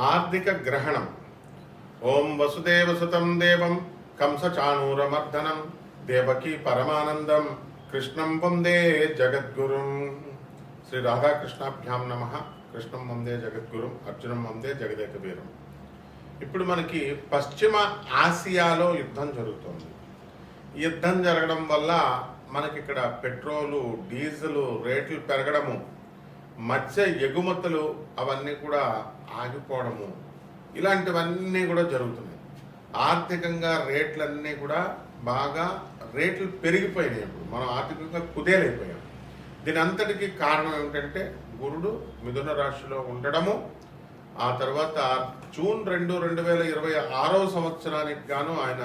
ఆర్థిక గ్రహణం. ఓం వసుదేవసుతం దేవం కంసచాణూరమర్దనం దేవకీ పరమానందం కృష్ణం వందే జగద్గురుం. శ్రీ రాధాకృష్ణాభ్యాం నమ. కృష్ణం వందే జగద్గురుం, అర్జునం వందే జగదేక వీరం. ఇప్పుడు మనకి పశ్చిమ ఆసియాలో యుద్ధం జరుగుతుంది. యుద్ధం జరగడం వల్ల మనకి ఇక్కడ పెట్రోలు డీజిల్ రేట్లు పెరగడము, మత్స్య ఎగుమతులు అవన్నీ కూడా ఆగిపోవడము, ఇలాంటివన్నీ కూడా జరుగుతున్నాయి. ఆర్థికంగా రేట్లన్నీ కూడా బాగా రేట్లు పెరిగిపోయినాయి. ఇప్పుడు మనం ఆర్థికంగా కుదేలైపోయాం. దీని అంతటికీ కారణం ఏమిటంటే గురుడు మిథున రాశిలో ఉండడము, ఆ తర్వాత జూన్ 2, 2026 సంవత్సరానికి గాను ఆయన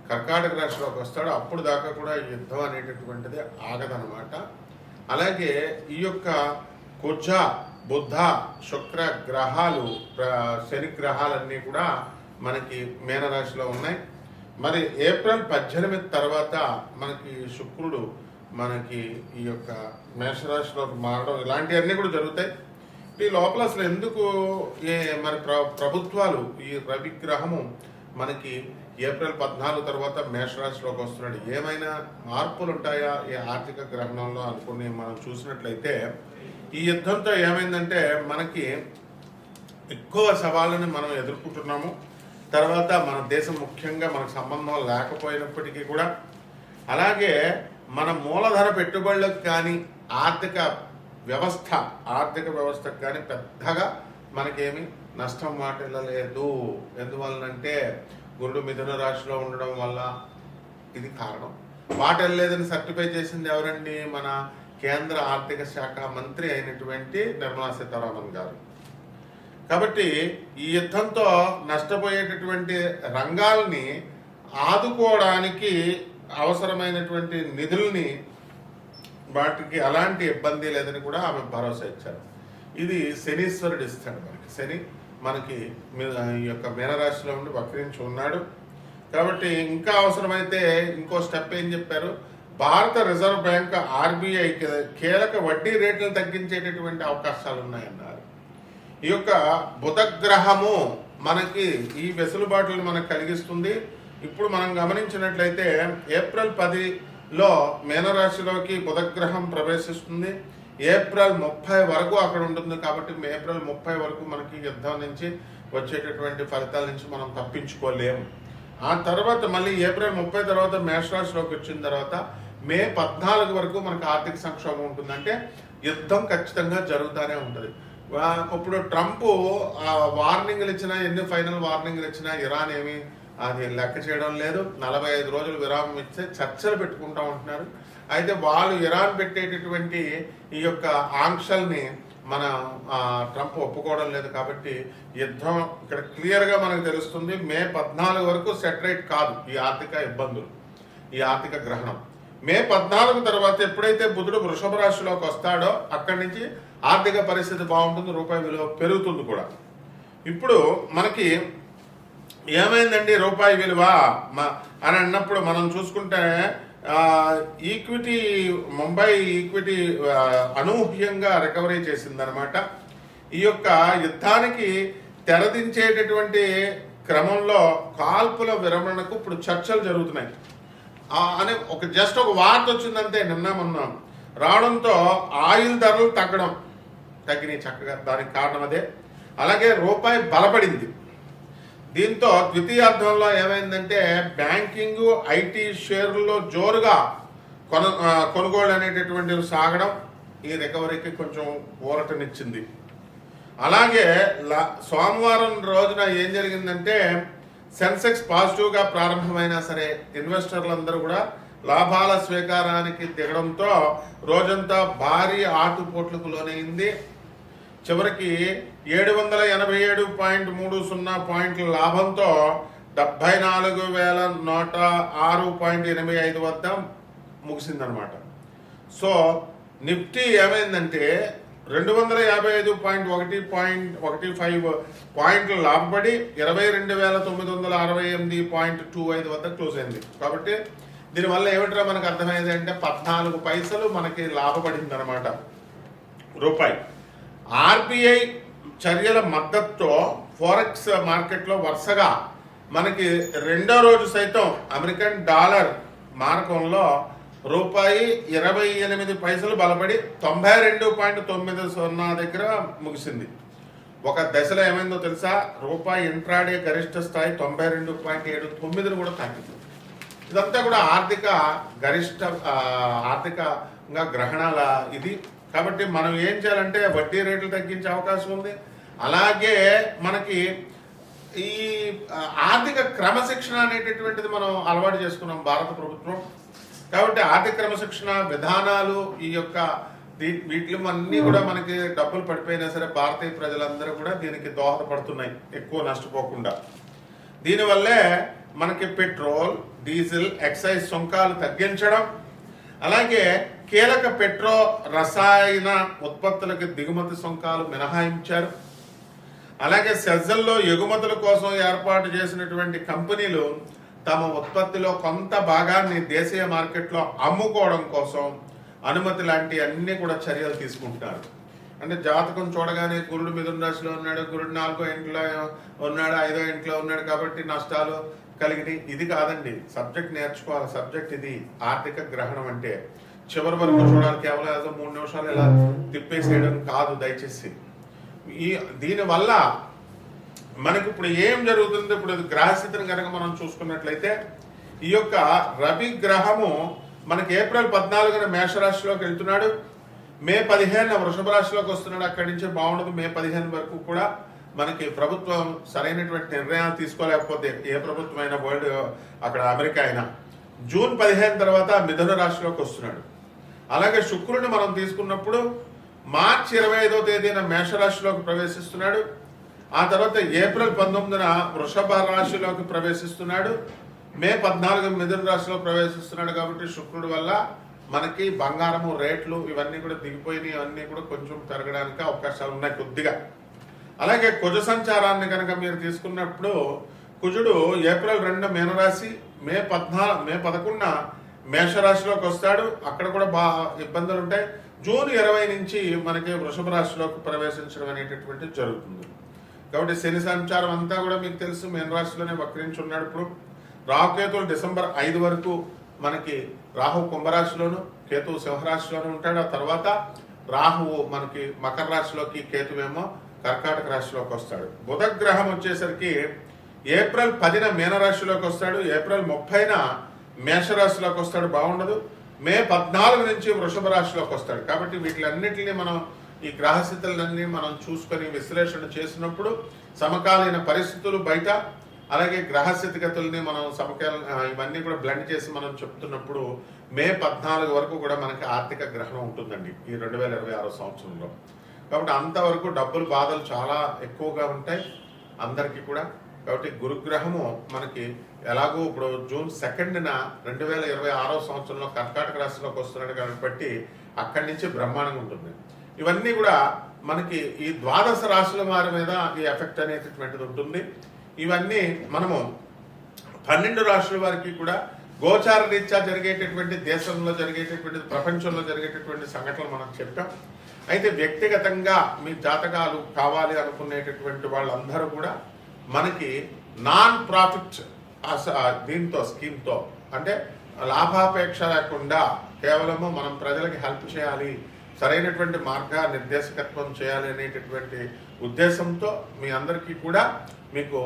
కర్కాటక రాశిలోకి వస్తాడు. అప్పుడు దాకా కూడా యుద్ధం అనేటటువంటిది ఆగదనమాట. అలాగే ఈ యొక్క కుజ, బుధ, శుక్ర గ్రహాలు, శని గ్రహాలన్నీ కూడా మనకి మీనరాశిలో ఉన్నాయి. మరి ఏప్రిల్ 18 తర్వాత మనకి శుక్రుడు మనకి ఈ యొక్క మేషరాశిలోకి మారడం, ఇలాంటివన్నీ కూడా జరుగుతాయి. ఈ లోపల అసలు ఎందుకు మరి ప్రభుత్వాలు ఈ రవి గ్రహము మనకి ఏప్రిల్ 14 తర్వాత మేషరాశిలోకి వస్తున్నాడు, ఏమైనా మార్పులు ఉంటాయా ఈ ఆర్థిక గ్రహణంలో అనుకుని మనం చూసినట్లయితే, ఈ యుద్ధంతో ఏమైందంటే మనకి ఎక్కువ సవాళ్ళని మనం ఎదుర్కొంటున్నాము. తర్వాత మన దేశం ముఖ్యంగా మనకు సంబంధం లేకపోయినప్పటికీ కూడా, అలాగే మన మూలధన పెట్టుబడులకు కానీ ఆర్థిక వ్యవస్థకు కానీ పెద్దగా మనకేమి నష్టం వాటిల్లలేదు. ఎందువలనంటే గురుడు మిథున రాశిలో ఉండడం వల్ల ఇది కారణం. వాటిల్లలేదని సర్టిఫై చేసింది ఎవరండి? మన కేంద్ర ఆర్థిక శాఖ మంత్రి అయినటువంటి నిర్మలా సీతారామన్ గారు. కాబట్టి ఈ యుద్ధంతో నష్టపోయేటటువంటి రంగాల్ని ఆదుకోవడానికి అవసరమైనటువంటి నిధుల్ని, వాటికి అలాంటి ఇబ్బంది లేదని కూడా ఆమె భరోసా ఇచ్చారు. ఇది శనీశ్వరుడు ఇస్తాడు మనకి. శని మనకి ఈ యొక్క మీనరాశిలో ఉండి వక్రించి ఉన్నాడు. కాబట్టి ఇంకా అవసరమైతే ఇంకో స్టెప్ ఏం చెప్పారు? భారత రిజర్వ్ బ్యాంక్ ఆర్బీఐ కీలక వడ్డీ రేట్లను తగ్గించేటటువంటి అవకాశాలు ఉన్నాయన్నారు. ఈ యొక్క బుధగ్రహము మనకి ఈ వెసులుబాటులు మనకు కలిగిస్తుంది. ఇప్పుడు మనం గమనించినట్లయితే ఏప్రిల్ 10లో మీనరాశిలోకి బుధగ్రహం ప్రవేశిస్తుంది. ఏప్రిల్ 30 వరకు అక్కడ ఉంటుంది. కాబట్టి ఏప్రిల్ 30 వరకు మనకి యుద్ధం నుంచి వచ్చేటటువంటి ఫలితాల నుంచి మనం తప్పించుకోలేము. ఆ తర్వాత మళ్ళీ ఏప్రిల్ 30 తర్వాత మేషరాశిలోకి వచ్చిన తర్వాత మే 14 వరకు మనకు ఆర్థిక సంక్షోభం ఉంటుందంటే యుద్ధం ఖచ్చితంగా జరుగుతూనే ఉంటుంది. ఇప్పుడు ట్రంప్ వార్నింగ్లు ఇచ్చినా, ఎన్ని ఫైనల్ వార్నింగ్లు ఇచ్చినా ఇరాన్ ఏమి అది లెక్క చేయడం లేదు. 45 రోజులు విరామం ఇస్తే చర్చలు పెట్టుకుంటూ ఉంటున్నారు. అయితే వాళ్ళు ఇరాన్ పెట్టేటటువంటి ఈ యొక్క ఆంక్షల్ని మన ట్రంప్ ఒప్పుకోవడం లేదు. కాబట్టి యుద్ధం ఇక్కడ క్లియర్గా మనకు తెలుస్తుంది. మే 14 వరకు సెటరేట్ కాదు ఈ ఆర్థిక ఇబ్బందులు, ఈ ఆర్థిక గ్రహణం. మే 14 తర్వాత ఎప్పుడైతే బుధుడు వృషభ రాశిలోకి వస్తాడో అక్కడి నుంచి ఆర్థిక పరిస్థితి బాగుంటుంది, రూపాయి విలువ పెరుగుతుంది కూడా. ఇప్పుడు మనకి ఏమైందండి రూపాయి విలువ అని అన్నప్పుడు మనం చూసుకుంటే ఈక్విటీ, ముంబై ఈక్విటీ అనూహ్యంగా రికవరీ చేసిందనమాట. ఈ యొక్క యుద్ధానికి తెరదించేటటువంటి క్రమంలో కాల్పుల విరమణకు ఇప్పుడు చర్చలు జరుగుతున్నాయి అని జస్ట్ ఒక వార్త వచ్చిందంటే నిన్న మొన్న రావడంతో ఆయిల్ ధరలు తగ్గినాయి చక్కగా. దానికి కారణం అదే. అలాగే రూపాయి బలపడింది. దీంతో ద్వితీయార్థంలో ఏమైందంటే బ్యాంకింగ్, ఐటీ షేర్లలో జోరుగా కొనుగోలు అనేటటువంటివి సాగడం ఈ రికవరీకి కొంచెం ఊరటనిచ్చింది. అలాగే సోమవారం రోజున ఏం జరిగిందంటే సెన్సెక్స్ పాజిటివ్గా ప్రారంభమైనా సరే ఇన్వెస్టర్లందరూ కూడా లాభాల స్వీకారానికి దిగడంతో రోజంతా భారీ ఆటుపోట్లకు లోనైంది. చివరికి 787.30 పాయింట్ల లాభంతో 74,106.85 వద్ద ముగిసిందనమాట. సో నిఫ్టీ ఏమైందంటే 255.15 పాయింట్లు లాభపడి 22,968.25 వద్ద క్లోజ్ అయింది. కాబట్టి దీనివల్ల ఏమిట్రా మనకు అర్థమైంది అంటే 14 పైసలు మనకి లాభపడింది అనమాట రూపాయి. ఆర్బీఐ చర్యల మద్దతుతో ఫారెక్స్ మార్కెట్లో వరుసగా మనకి రెండో రోజు సైతం అమెరికన్ డాలర్ మారకంలో ₹28 బలపడి 92.90 దగ్గర ముగిసింది. ఒక దశలో ఏమైందో తెలుసా, రూపాయి ఇంట్రాడే గరిష్ట స్థాయి 92.79 కూడా తాకింది. ఇదంతా కూడా ఆర్థికంగా గ్రహణాల ఇది. కాబట్టి మనం ఏం చేయాలంటే వడ్డీ రేట్లు తగ్గించే అవకాశం ఉంది. అలాగే మనకి ఈ ఆర్థిక క్రమశిక్షణ అనేటటువంటిది మనం అలవాటు చేసుకున్నాం భారత ప్రభుత్వం. కాబట్టి ఆర్థిక క్రమశిక్షణ విధానాలు ఈ యొక్క వీటిలో అన్నీ కూడా మనకి డబ్బులు పడిపోయినా సరే భారతీయ ప్రజలందరూ కూడా దీనికి దోహదపడుతున్నాయి ఎక్కువ నష్టపోకుండా. దీనివల్లే మనకి పెట్రోల్, డీజిల్, ఎక్సైజ్ సుంకాలు తగ్గించడం, అలాగే కీలక పెట్రో రసాయన ఉత్పత్తులకి దిగుమతి సుంకాలు మినహాయించారు. అలాగే సెజ్జల్లో ఎగుమతుల కోసం ఏర్పాటు చేసినటువంటి కంపెనీలు తమ ఉత్పత్తిలో కొంత భాగాన్ని దేశీయ మార్కెట్లో అమ్ముకోవడం కోసం అనుమతి లాంటి అన్ని కూడా చర్యలు తీసుకుంటున్నారు. అంటే జాతకం చూడగానే గురుడు మిథున రాశిలో ఉన్నాడు, గురుడు 4వ ఇంట్లో ఉన్నాడు, 5వ ఇంట్లో ఉన్నాడు కాబట్టి నష్టాలు కలిగినాయి. ఇది కాదండి, సబ్జెక్ట్ నేర్చుకోవాలి. సబ్జెక్ట్ ఇది ఆర్థిక గ్రహణం అంటే చివరి వరకు చూడాలి. కేవలం ఏదో 3 నిమిషాలు ఇలా తిప్పేసేయడం కాదు దయచేసి. దీనివల్ల మనకి ఇప్పుడు ఏం జరుగుతుంది, ఇప్పుడు గ్రహస్థితిని కనుక మనం చూసుకున్నట్లయితే ఈ యొక్క రవి గ్రహము మనకి ఏప్రిల్ 14న మేషరాశిలోకి వెళ్తున్నాడు, మే 15న వృషభ రాశిలోకి వస్తున్నాడు. అక్కడి నుంచి బాగుండదు. మే 15 వరకు కూడా మనకి ప్రభుత్వం సరైనటువంటి నిర్ణయాలు తీసుకోలేకపోతే, ఏ ప్రభుత్వం అయినా వరల్డ్ అక్కడ అమెరికా అయినా, జూన్ 15 తర్వాత మిథున రాశిలోకి వస్తున్నాడు. అలాగే శుక్రుడిని మనం తీసుకున్నప్పుడు మార్చి 25వ తేదీన మేషరాశిలోకి ప్రవేశిస్తున్నాడు. ఆ తర్వాత ఏప్రిల్ 19న వృషభ రాశిలోకి ప్రవేశిస్తున్నాడు. మే 14 మిథున రాశిలో ప్రవేశిస్తున్నాడు. కాబట్టి శుక్రుడి వల్ల మనకి బంగారము రేట్లు ఇవన్నీ కూడా దిగిపోయినాయి. ఇవన్నీ కూడా కొంచెం పెరగడానికి అవకాశాలు ఉన్నాయి కొద్దిగా. అలాగే కుజ సంచారాన్ని కనుక మీరు తీసుకున్నప్పుడు కుజుడు ఏప్రిల్ 2 మీనరాశి, మే 11న మేషరాశిలోకి వస్తాడు. అక్కడ కూడా ఇబ్బందులు ఉంటాయి. జూన్ 20 నుంచి మనకి వృషభ రాశిలోకి ప్రవేశించడం అనేటటువంటిది జరుగుతుంది. కాబట్టి శని సంచారం అంతా కూడా మీకు తెలుసు, మీనరాశిలోనే వక్రించి ఉన్నాడు. ఇప్పుడు రాహుకేతువులు డిసెంబర్ 5 వరకు మనకి రాహు కుంభరాశిలోను, కేతువు సింహరాశిలోనూ ఉంటాడు. ఆ తర్వాత రాహువు మనకి మకర రాశిలోకి, కేతువేమో కర్కాటక రాశిలోకి వస్తాడు. బుధ గ్రహం వచ్చేసరికి ఏప్రిల్ 10న మీనరాశిలోకి వస్తాడు, ఏప్రిల్ 30న మేషరాశిలోకి వస్తాడు, బాగుండదు. మే 14 నుంచి వృషభ రాశిలోకి వస్తాడు. కాబట్టి వీటిలన్నిటిని మనం ఈ గ్రహస్థితులన్నీ మనం చూసుకొని విశ్లేషణ చేసినప్పుడు సమకాలీన పరిస్థితులు బయట, అలాగే గ్రహస్థితిగతుల్ని మనం ఇవన్నీ కూడా బ్లెండ్ చేసి మనం చెప్తున్నప్పుడు మే 14 వరకు కూడా మనకి ఆర్థిక గ్రహణం ఉంటుందండి ఈ 2026 సంవత్సరంలో. కాబట్టి అంతవరకు డబ్బులు బాధలు చాలా ఎక్కువగా ఉంటాయి అందరికీ కూడా. కాబట్టి గురుగ్రహము మనకి ఎలాగో ఇప్పుడు జూన్ 2న 2026 సంవత్సరంలో కర్కాటక రాశిలోకి వస్తున్నాడు కాబట్టి అక్కడి నుంచి బ్రహ్మాండంగా ఉంటుంది. ఇవన్నీ కూడా మనకి ఈ 12 రాశుల వారి మీద ఈ ఎఫెక్ట్ అనేటటువంటిది ఉంటుంది. ఇవన్నీ మనము 12 రాశుల వారికి కూడా గోచార రీత్యా జరిగేటటువంటి, దేశంలో జరిగేటటువంటి, ప్రపంచంలో జరిగేటటువంటి సంఘటనలు మనం చెప్పాం. అయితే వ్యక్తిగతంగా మీ జాతకాలు కావాలి అనుకునేటటువంటి వాళ్ళందరూ కూడా మనకి నాన్ ప్రాఫిట్ దీంతో స్కీమ్తో, అంటే లాభాపేక్ష లేకుండా కేవలము మనం ప్రజలకి హెల్ప్ చేయాలి, సరైనటువంటి మార్గ నిర్దేశకత్వం చేయాలి అనేటటువంటి ఉద్దేశంతో మీ అందరికీ కూడా మీకు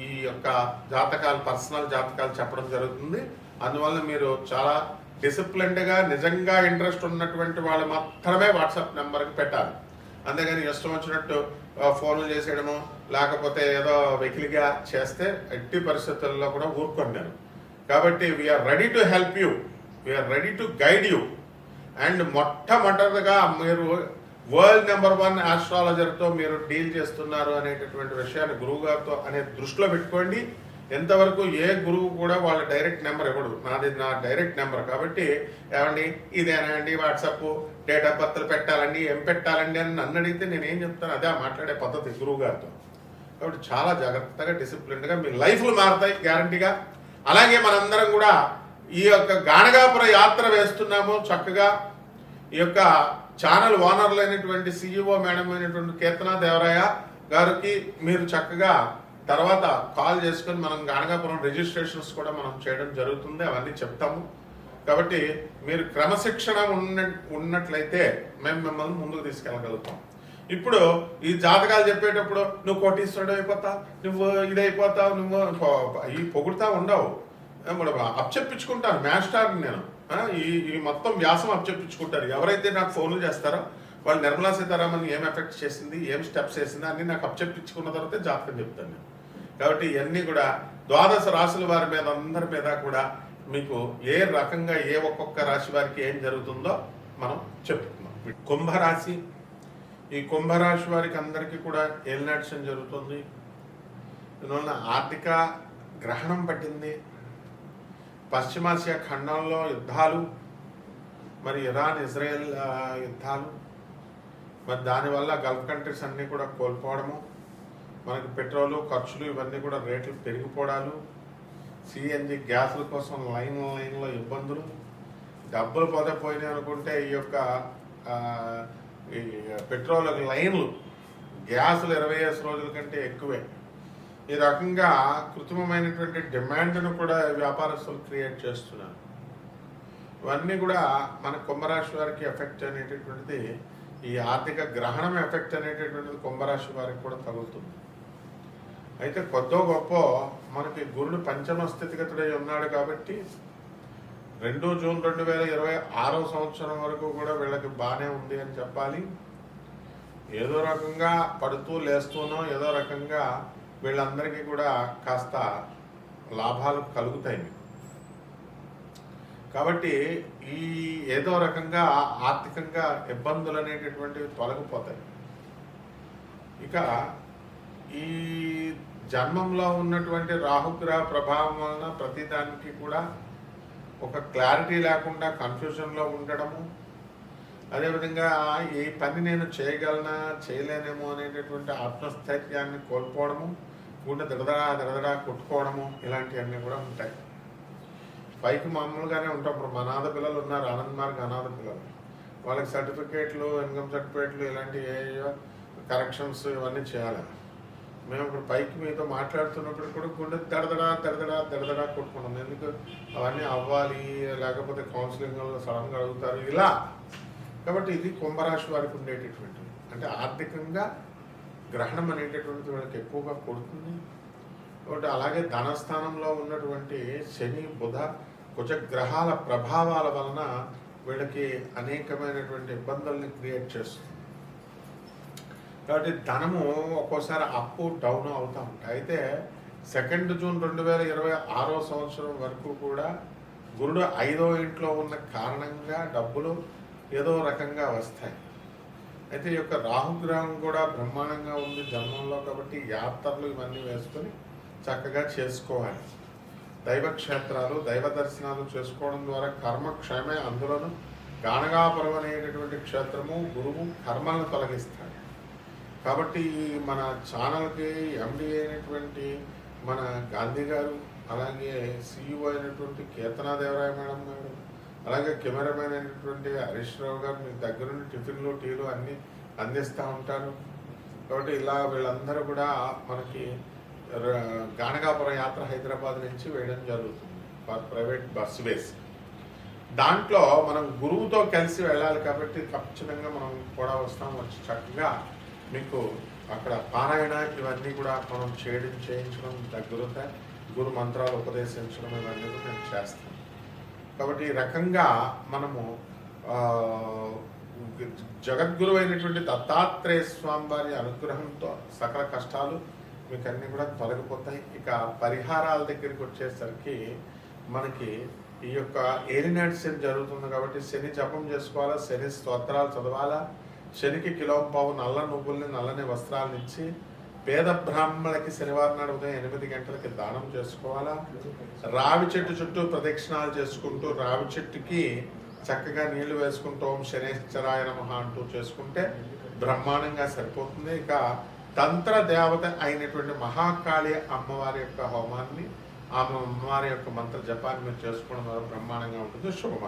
ఈ యొక్క జాతకాలు, పర్సనల్ జాతకాలు చెప్పడం జరుగుతుంది. అందువల్ల మీరు చాలా డిసిప్లిన్డ్గా, నిజంగా ఇంట్రెస్ట్ ఉన్నటువంటి వాళ్ళు మాత్రమే వాట్సాప్ నెంబర్కి పెట్టాలి. అంతేగాని ఇష్టం వచ్చినట్టు ఫోన్లు చేసేయడము, లేకపోతే ఏదో వెకిలిగా చేస్తే ఎట్టి పరిస్థితుల్లో కూడా ఊరుకోండి నేను. కాబట్టి we are ready to help you, we are ready to guide you. And మొట్టమొదటిగా మీరు వరల్డ్ నెంబర్ 1 ఆస్ట్రాలజర్తో మీరు డీల్ చేస్తున్నారు అనేటటువంటి విషయాన్ని గురువు గారితో అనే దృష్టిలో పెట్టుకోండి. ఎంతవరకు ఏ గురువు కూడా వాళ్ళ డైరెక్ట్ నెంబర్ ఇవ్వడు, నాది నా డైరెక్ట్ నెంబర్. కాబట్టి ఏమండి ఇదేనండి వాట్సాప్, డేట్ ఆఫ్ బర్త్లు పెట్టాలండి, ఏం పెట్టాలండి అని నన్ను అడిగితే నేను ఏం చెప్తాను, అదే మాట్లాడే పద్ధతి గురువు గారితో. కాబట్టి చాలా జాగ్రత్తగా, డిసిప్లిన్డ్గా మీ లైఫ్లు మారుతాయి గ్యారంటీగా. అలాగే మనందరం కూడా ఈ యొక్క గాణగాపుర యాత్ర వేస్తున్నాము. చక్కగా ఈ యొక్క ఛానల్ ఓనర్లు అయినటువంటి CEO మేడం అయినటువంటి కీర్తనా దేవరాయ, గారికి మీరు చక్కగా తర్వాత కాల్ చేసుకొని మనం గానగాపురం రిజిస్ట్రేషన్స్ కూడా మనం చేయడం జరుగుతుంది, అవన్నీ చెప్తాము. కాబట్టి మీరు క్రమశిక్షణ ఉన్నట్లయితే మేము మిమ్మల్ని ముందుకు తీసుకెళ్ళగలుగుతాం. ఇప్పుడు ఈ జాతకాలు చెప్పేటప్పుడు నువ్వు కోటీశ్వరుడు అయిపోతావు, నువ్వు ఇదైపోతావు, నువ్వు ఈ పొగుడుతా ఉండవు. అప్చెప్పించుకుంటాను మాస్టర్ని నేను, ఈ మొత్తం వ్యాసం అప్చెప్పించుకుంటారు. ఎవరైతే నాకు ఫోన్లు చేస్తారో వాళ్ళు నిర్మలా సీతారామన్ ఏం ఎఫెక్ట్ చేసింది, ఏం స్టెప్స్ వేసింది అన్నీ నాకు అప్చెప్పించుకున్న తర్వాతే జాతకం చెప్తాను నేను. కాబట్టి ఇవన్నీ కూడా ద్వాదశ రాశుల వారి మీద అందరి మీద కూడా మీకు ఏ రకంగా ఒక్కొక్క రాశి వారికి ఏం జరుగుతుందో మనం చెప్పుకున్నాం. కుంభరాశి, ఈ కుంభరాశి వారికి అందరికీ కూడా ఏలినాటి జరుగుతుంది. దీనివల్ల ఆర్థిక గ్రహణం పట్టింది. పశ్చిమాసియా ఖండంలో యుద్ధాలు, మరి ఇరాన్ ఇజ్రాయెల్ యుద్ధాలు, మరి దానివల్ల గల్ఫ్ కంట్రీస్ అన్నీ కూడా కోల్పోవడము, మనకి పెట్రోలు ఖర్చులు ఇవన్నీ కూడా రేట్లు పెరిగిపోవడాలు, సిఎన్జి గ్యాసుల కోసం లైన్లో ఇబ్బందులు, డబ్బులు పోయినాయి అనుకుంటే ఈ యొక్క ఈ పెట్రోల్ లైన్లు గ్యాసులు 25 రోజుల కంటే ఎక్కువే. ఈ రకంగా కృత్రిమమైనటువంటి డిమాండ్ను కూడా వ్యాపారస్తులు క్రియేట్ చేస్తున్నారు. ఇవన్నీ కూడా మన కుంభరాశి వారికి ఎఫెక్ట్ అనేటటువంటిది, ఈ ఆర్థిక గ్రహణం ఎఫెక్ట్ అనేటటువంటిది కుంభరాశి వారికి కూడా తగులుతుంది. అయితే కొద్దో గొప్ప మనకి గురుడు పంచమ స్థితిగతుడై ఉన్నాడు కాబట్టి 2 జూన్ 2026 సంవత్సరం వరకు కూడా వీళ్ళకి బాగానే ఉంది అని చెప్పాలి. ఏదో రకంగా పడుతూ లేస్తూనో ఏదో రకంగా వీళ్ళందరికీ కూడా కాస్త లాభాలు కలుగుతాయి. కాబట్టి ఈ ఏదో రకంగా ఆర్థికంగా ఇబ్బందులు అనేటటువంటివి తొలగిపోతాయి. ఇక ఈ జన్మంలో ఉన్నటువంటి రాహుగ్రహ ప్రభావం వలన ప్రతిదానికి కూడా ఒక క్లారిటీ లేకుండా కన్ఫ్యూజన్లో ఉండడము, అదేవిధంగా ఈ పని నేను చేయగలనా చేయలేనేమో అనేటటువంటి ఆత్మస్థైర్యాన్ని కోల్పోవడము, గుండె దడదడా కొట్టుకోవడము, ఇలాంటివన్నీ కూడా ఉంటాయి. పైకి మామూలుగానే ఉంటాం. ఇప్పుడు అనాథ పిల్లలు ఉన్నారు, ఆనంద్ మార్గ్ అనాథ పిల్లలు, వాళ్ళకి సర్టిఫికేట్లు, ఇన్కమ్ సర్టిఫికేట్లు, ఇలాంటి ఏయో కరెక్షన్స్ ఇవన్నీ చేయాలి. మేము ఇప్పుడు పైకి మీతో మాట్లాడుతున్నప్పుడు కూడా గుండె దడదడా కొట్టుకున్నాం. ఎందుకు అవన్నీ అవ్వాలి, లేకపోతే కౌన్సిలింగ్లో సడన్గా అడుగుతారు ఇలా. కాబట్టి ఇది కుంభరాశి వారికి ఉండేటటువంటిది. అంటే ఆర్థికంగా గ్రహణం అనేటటువంటిది వాళ్ళకి ఎక్కువగా కొడుతుంది. కాబట్టి అలాగే ధనస్థానంలో ఉన్నటువంటి శని, బుధ, కుజ గ్రహాల ప్రభావాల వలన వీళ్ళకి అనేకమైనటువంటి ఇబ్బందుల్ని క్రియేట్ చేస్తుంది. కాబట్టి ధనము ఒక్కోసారి అప్ డౌన్ అవుతూ ఉంటాయి. అయితే 2 జూన్ 2026 సంవత్సరం వరకు కూడా గురుడు 5వ ఇంట్లో ఉన్న కారణంగా డబ్బులు ఏదో రకంగా వస్తాయి. అయితే ఈ యొక్క రాహుగ్రహం కూడా బ్రహ్మాండంగా ఉంది జన్మంలో. కాబట్టి యాత్రలు ఇవన్నీ వేసుకొని చక్కగా చేసుకోవాలి. దైవక్షేత్రాలు, దైవ దర్శనాలు చేసుకోవడం ద్వారా కర్మక్షేమే. అందులోనూ గానగాపురం అనేటటువంటి క్షేత్రము గురువు కర్మలను తొలగిస్తాడు. కాబట్టి మన ఛానల్కి ఎండి అయినటువంటి మన గాంధీ గారు, అలాగే సిఇఓ అయినటువంటి కీర్తనాదేవరాయ మేడం గారు, అలాగే కెమెరామెన్ అయినటువంటి హరీష్ రావు గారు మీ దగ్గర నుండి టిఫిన్లు, టీలు అన్నీ అందిస్తూ ఉంటారు. కాబట్టి ఇలా వీళ్ళందరూ కూడా మనకి గానగాపురం యాత్ర హైదరాబాద్ నుంచి వేయడం జరుగుతుంది, ప్రైవేట్ బస్ వేసి. దాంట్లో మనం గురువుతో కలిసి వెళ్ళాలి కాబట్టి ఖచ్చితంగా మనం కూడా వస్తాం. వచ్చి చక్కగా మీకు అక్కడ పారాయణ ఇవన్నీ కూడా మనం చేయించడం దగ్గరుతాయి. గురు మంత్రాలు ఉపదేశించడం ఇవన్నీ కూడా నేను చేస్తాను. కాబట్టి ఈ రకంగా మనము జగద్గురు అయినటువంటి దత్తాత్రేయ స్వామి వారి అనుగ్రహంతో సకల కష్టాలు మీకు అన్నీ కూడా తొలగిపోతాయి. ఇక పరిహారాల దగ్గరికి వచ్చేసరికి మనకి ఈ యొక్క ఏలినాటి శని జరుగుతుంది కాబట్టి శని జపం చేసుకోవాలా, శని స్తోత్రాలు చదవాలా, శనికి కిలోంపావు నల్ల నువ్వుల్ని, నల్లని వస్త్రాలను ఇచ్చి పేద బ్రాహ్మణులకి శనివారం నాడు ఉదయం 8 గంటలకి దానం చేసుకోవాలా. రావి చెట్టు చుట్టూ ప్రదక్షిణాలు చేసుకుంటూ రావి చెట్టుకి చక్కగా నీళ్లు వేసుకుంటూ ఓం శనేశ్వరాయ నమః అంటూ చేసుకుంటే బ్రహ్మాండంగా సరిపోతుంది. ఇక తంత్ర దేవత అయినటువంటి మహాకాళి అమ్మవారి యొక్క హోమాన్ని, ఆ అమ్మవారి యొక్క మంత్ర జపాన్ని మీరు చేసుకోవడం ద్వారా బ్రహ్మాండంగా ఉంటుంది. శుభం.